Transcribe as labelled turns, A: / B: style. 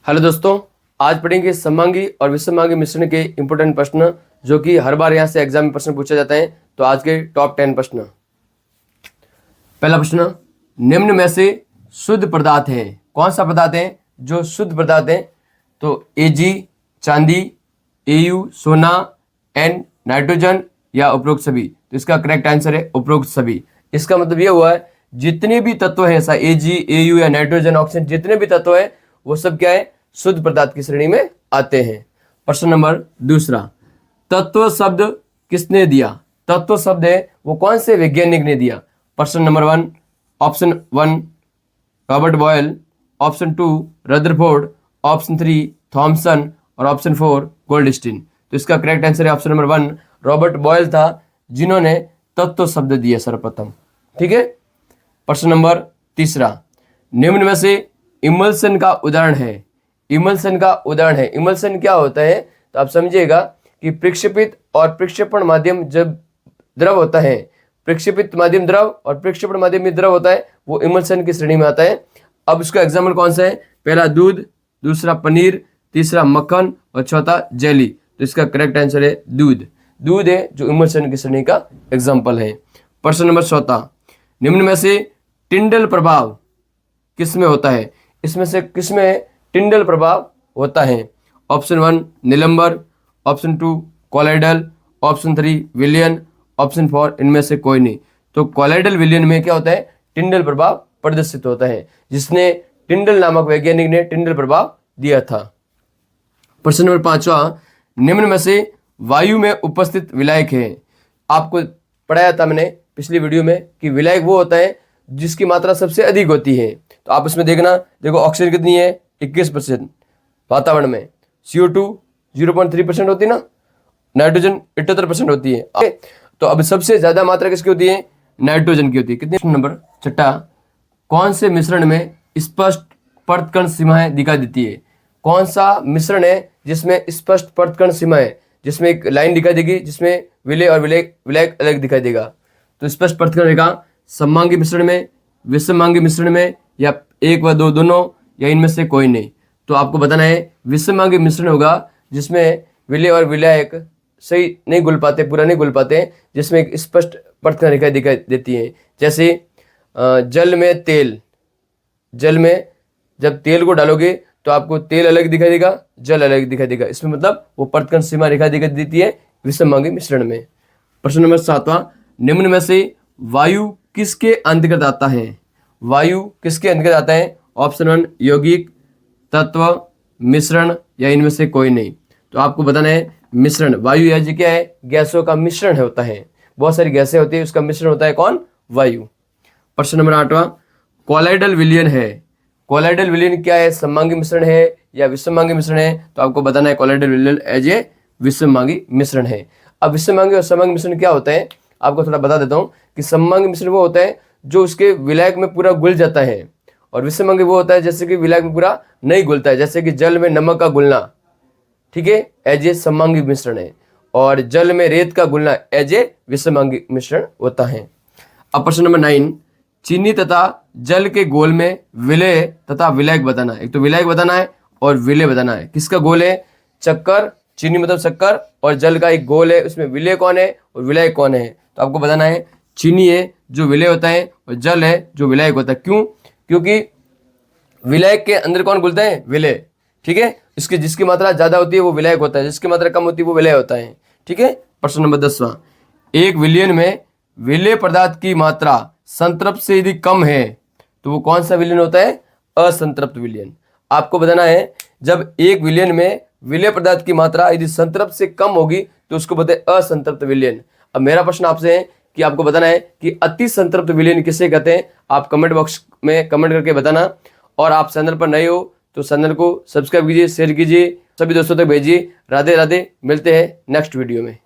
A: Hello दोस्तों, आज पढ़ेंगे सममांगी और विषममांगी मिश्रण के इंपॉर्टेंट प्रश्न जो कि हर बार यहाँ से एग्जाम में प्रश्न पूछे जाते हैं। तो आज के टॉप 10 प्रश्न। पहला प्रश्न, निम्न में से शुद्ध पदार्थ है। कौन सा पदार्थ है जो शुद्ध पदार्थ है? तो Ag चांदी, Au सोना, N नाइट्रोजन या उपरोक्त सभी। तो इसका करेक्ट आंसर है उपरोक्त सभी। इसका मतलब यह हुआ है जितने भी तत्व हैं, ऐसा Ag, Au या नाइट्रोजन, ऑक्सीजन, जितने भी तत्व हैं वो सब क्या है? शुद्ध पदार्थ की श्रेणी में आते हैं। प्रश्न नंबर दूसरा, तत्व शब्द किसने दिया? तत्व शब्द है वो कौन से वैज्ञानिक ने दिया? प्रश्न number 1, option 1 Robert Boyle, option 2 Rutherford, option 3 Thomson और ऑप्शन 4 गोल्डस्टीन। तो इसका करेक्ट आंसर है ऑप्शन नंबर 1 रॉबर्ट बॉयल था जिन्होंने तत्व शब्द दिया सर्वप्रथम। ठीक है। प्रश्न नंबर तीसरा, निम्न में से इमल्सन का उदाहरण है। इमल्सन का उदाहरण है। इमल्सन क्या होता है? तो आप समझिएगा कि प्रक्षेपित और प्रक्षेपण माध्यम जब द्रव होता है, प्रक्षेपित माध्यम द्रव और प्रक्षेपण माध्यम में द्रव होता है, वो इमल्सन की श्रेणी में आता है। अब इसका एग्जाम्पल कौन सा है? पहला दूध, दूसरा पनीर, तीसरा मक्खन और चौथा जेली। तो इसका करेक्ट आंसर है दूध। दूध है जो इमल्सन की श्रेणी का एग्जाम्पल है। प्रश्न नंबर 14, निम्न में से टिंडल प्रभाव किसमें होता है? इसमें से किसमें टिंडल प्रभाव होता है? ऑप्शन 1 निलंबर, ऑप्शन 2 कॉलाइडल, ऑप्शन 3 विलियन, ऑप्शन 4 इनमें से कोई नहीं। तो कॉलाइडल विलियन में क्या होता है? टिंडल प्रभाव प्रदर्शित होता है, जिसने टिंडल नामक वैज्ञानिक ने टिंडल प्रभाव दिया था। प्रश्न नंबर 5वां, निम्न में से वायु में उपस्थित विलायक है। आपको पढ़ाया था मैंने पिछली वीडियो में कि विलायक वो होता है जिसकी मात्रा सबसे अधिक होती है। तो आप इसमें देखना, देखो ऑक्सीजन कितनी है? 21% वातावरण में, CO2 0.3% होती है ना, नाइट्रोजन 78% होती है। तो अब सबसे ज्यादा मात्रा किसकी होती है? नाइट्रोजन की होती है। कितनी? नंबर 6, कौन से मिश्रण में स्पष्ट परतकण सीमाएं दिखाई देती है? कौन सा मिश्रण है जिसमें स्पष्ट परतकण सीमाएं, जिसमें एक लाइन दिखाई देगी जिसमें विलय और विलायक अलग दिखाई देगा? तो स्पष्ट परतकण रेखा सममांगी मिश्रण में, विषममांगी मिश्रण में, या 1 व 2 दोनों, या इनमें से कोई नहीं। तो आपको बताना है विषममांगी मिश्रण होगा जिसमें विलय और विलायक सही नहीं घुल पाते, पूरा नहीं घुल पाते, जिसमें एक स्पष्ट परतकण रेखा दिखाई देती है। जैसे जल में तेल, जल में जब तेल को डालोगे तो आपको तेल अलग दिखाई देगा, जल अलग दिखाई देगा। इसमें मतलब वो परतकण सीमा रेखा दिखाई देती है विषममांगी मिश्रण में। प्रश्न नंबर 7वां, निम्न में से वायु किसके अंतर्गत आता है? वायु किसके अंतर्गत आता है? ऑप्शन 1 यौगिक, तत्व, मिश्रण, या इनमें से कोई नहीं। तो आपको बताना है मिश्रण। वायु या जी क्या है? गैसों का मिश्रण होता है। बहुत सारी गैसें होती है, उसका मिश्रण होता है कौन? वायु। प्रश्न नंबर 8वां, कॉलाइडल विलयन है। कॉलाइडल विलयन क्या है? सममांगी मिश्रण है या विषममांगी मिश्रण है? तो आपको बताना है कॉलाइडल विलयन एज ए विषममांगी मिश्रण है। अब विषममांगी और सममांगी मिश्रण क्या होता है आपको थोड़ा बता देता हूँ कि सममांगी मिश्रण वो होता है जो उसके विलायक में पूरा घुल जाता है, और विषममांगी वो होता है जैसे कि विलायक में पूरा नहीं घुलता है, जैसे कि जल में नमक का घुलना, ठीक है, एज ए सममांगी मिश्रण है, और जल में रेत का घुलना एज ए विषममांगी मिश्रण होता है। अब प्रश्न नंबर 9, चीनी तथा जल के घोल में विलय तथा विलायक बताना है। एक तो विलायक बताना है और विलय बताना है। किसका घोल है? चक्कर, चीनी मतलब शक्कर, और जल का एक घोल है, उसमें विलय कौन है और विलायक कौन है? तो आपको बताना है चीनी है जो विलय होता है और जल है जो विलायक होता है। क्यों? क्योंकि विलायक के अंदर कौन घुलता है? विलय। ठीक है, इसकी जिसकी मात्रा ज्यादा होती है वो विलायक होता है, जिसकी मात्रा कम होती है वो विलय होता है। ठीक है। प्रश्न नंबर 10वां, एक विलयन में विलय पदार्थ की मात्रा संतृप्त से यदि कम है तो वो कौन सा विलयन होता है? असंतृप्त विलयन। आपको बताना है जब एक विलयन में विलय पदार्थ की मात्रा यदि संतृप्त से कम होगी तो उसको बोलते हैं असंतृप्त विलयन। अब मेरा प्रश्न आपसे है कि आपको बताना है कि अति संतृप्त विलयन किसे कहते हैं? आप कमेंट बॉक्स में कमेंट करके बताना, और आप चैनल पर नए हो तो चैनल को सब्सक्राइब कीजिए, शेयर कीजिए, सभी दोस्तों तक भेजिए। राधे राधे, मिलते हैं नेक्स्ट वीडियो में।